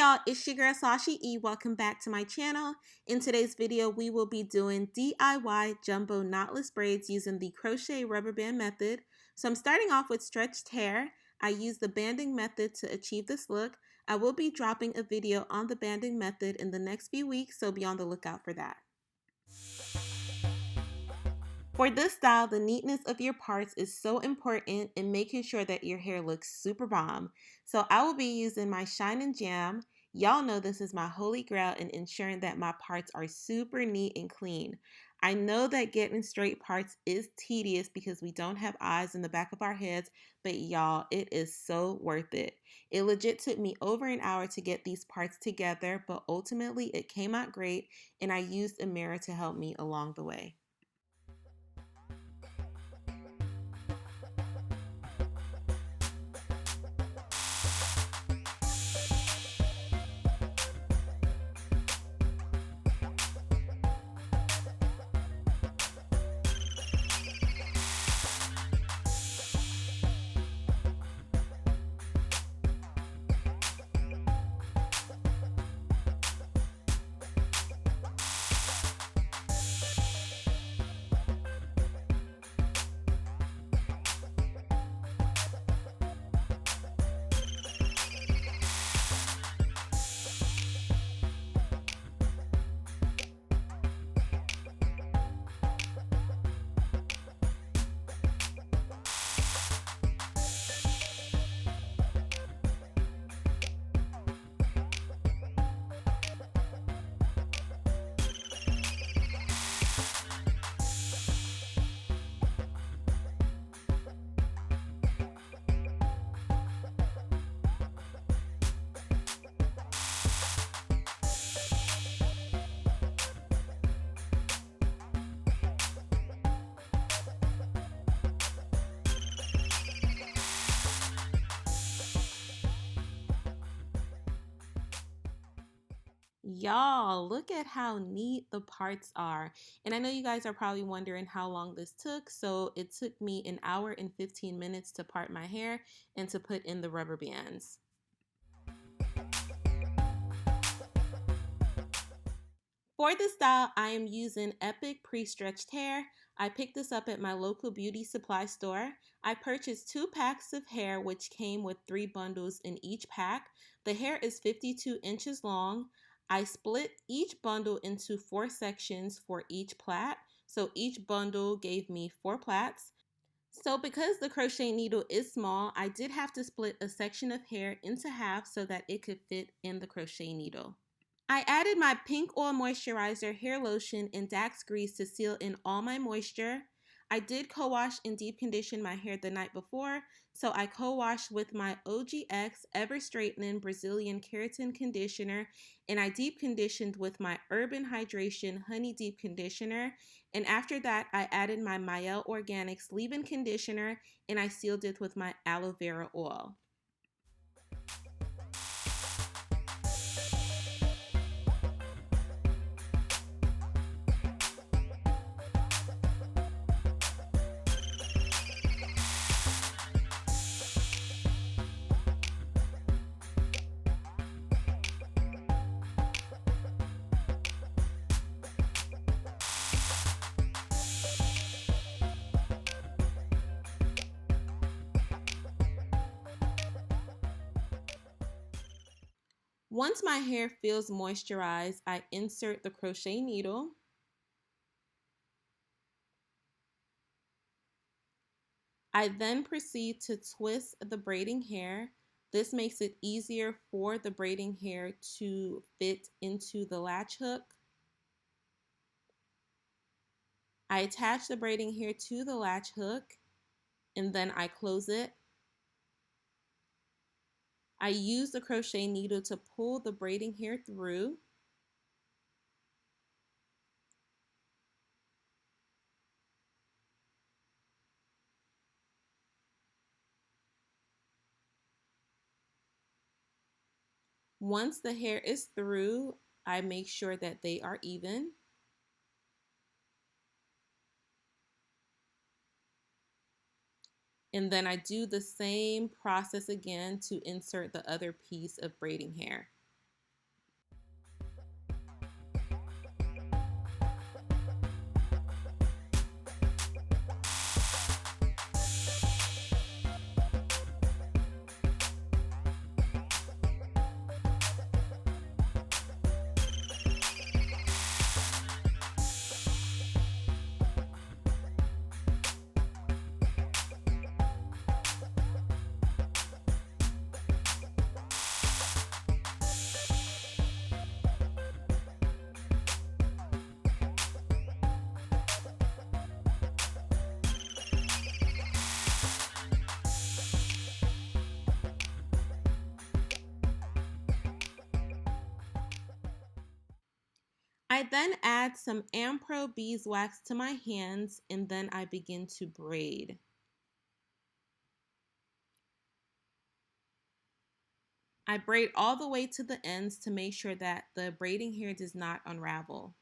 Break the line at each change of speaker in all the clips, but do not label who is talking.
y'all, it's your girl Sashi E. Welcome back to my channel. In today's video, we will be doing DIY jumbo knotless braids using the crochet rubber band method. So I'm starting off with stretched hair. I use the banding method to achieve this look. I will be dropping a video on the banding method in the next few weeks, so be on the lookout for that. For this style, the neatness of your parts is so important in making sure that your hair looks super bomb. So I will be using my Shine and Jam. Y'all know this is my holy grail in ensuring that my parts are super neat and clean. I know that getting straight parts is tedious because we don't have eyes in the back of our heads, but y'all, it is so worth it. It legit took me over an hour to get these parts together, but ultimately it came out great, and I used a mirror to help me along the way. Y'all, look at how neat the parts are. And I know you guys are probably wondering how long this took. So it took me an hour and 15 minutes to part my hair and to put in the rubber bands. For this style, I am using Epic Pre-Stretched Hair. I picked this up at my local beauty supply store. I purchased 2 packs of hair, which came with 3 bundles in each pack. The hair is 52 inches long. I split each bundle into 4 sections for each plait. So each bundle gave me 4 plaits. So because the crochet needle is small, I did have to split a section of hair into half so that it could fit in the crochet needle. I added my pink oil moisturizer, hair lotion, and Dax grease to seal in all my moisture. I did co-wash and deep condition my hair the night before, so I co-washed with my OGX Ever Straightening Brazilian Keratin Conditioner, and I deep conditioned with my Urban Hydration Honey Deep Conditioner, and after that I added my Mielle Organics Leave-In Conditioner, and I sealed it with my aloe vera oil. Once my hair feels moisturized, I insert the crochet needle. I then proceed to twist the braiding hair. This makes it easier for the braiding hair to fit into the latch hook. I attach the braiding hair to the latch hook and then I close it. I use the crochet needle to pull the braiding hair through. Once the hair is through, I make sure that they are even. And then I do the same process again to insert the other piece of braiding hair. I then add some Ampro beeswax to my hands and then I begin to braid. I braid all the way to the ends to make sure that the braiding hair does not unravel.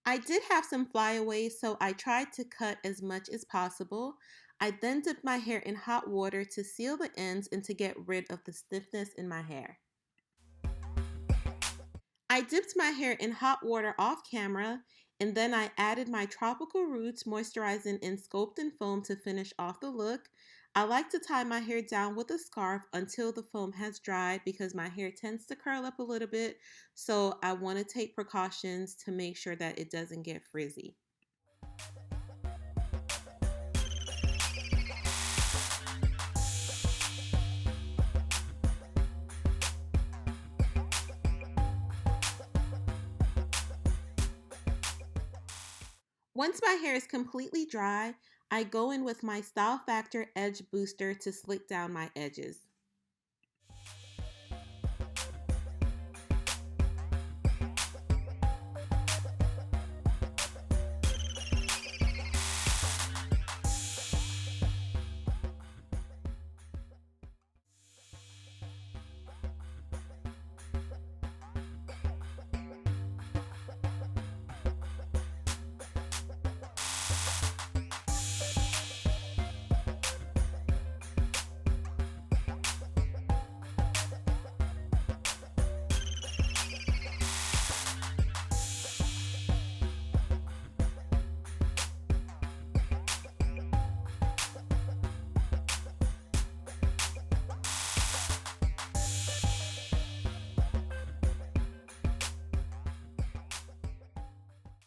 I did have some flyaways, so I tried to cut as much as possible. I then dipped my hair in hot water to seal the ends and to get rid of the stiffness in my hair. I dipped my hair in hot water off camera, and then I added my tropical roots moisturizing and sculpting foam to finish off the look. I like to tie my hair down with a scarf until the foam has dried because my hair tends to curl up a little bit, so I want to take precautions to make sure that it doesn't get frizzy. Once my hair is completely dry, I go in with my Style Factor Edge Booster to slick down my edges.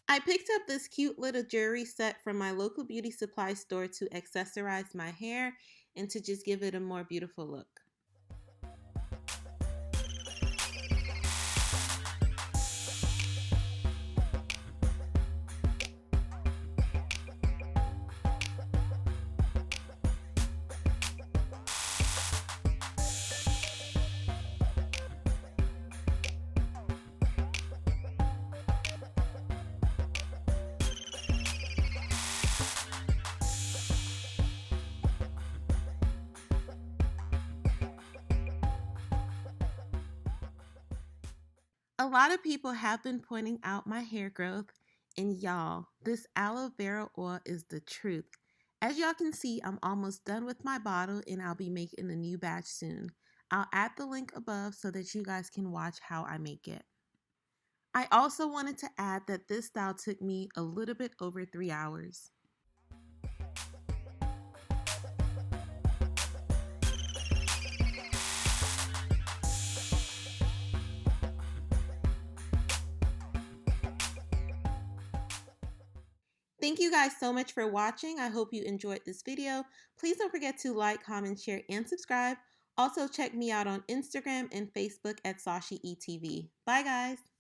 I picked up this cute little jewelry set from my local beauty supply store to accessorize my hair and to just give it a more beautiful look. A lot of people have been pointing out my hair growth, and y'all, this aloe vera oil is the truth. As y'all can see, I'm almost done with my bottle and I'll be making a new batch soon. I'll add the link above so that you guys can watch how I make it. I also wanted to add that this style took me a little bit over 3 hours. Thank you guys so much for watching. I hope you enjoyed this video. Please don't forget to like, comment, share, and subscribe. Also check me out on Instagram and Facebook at SashiETV. Bye guys.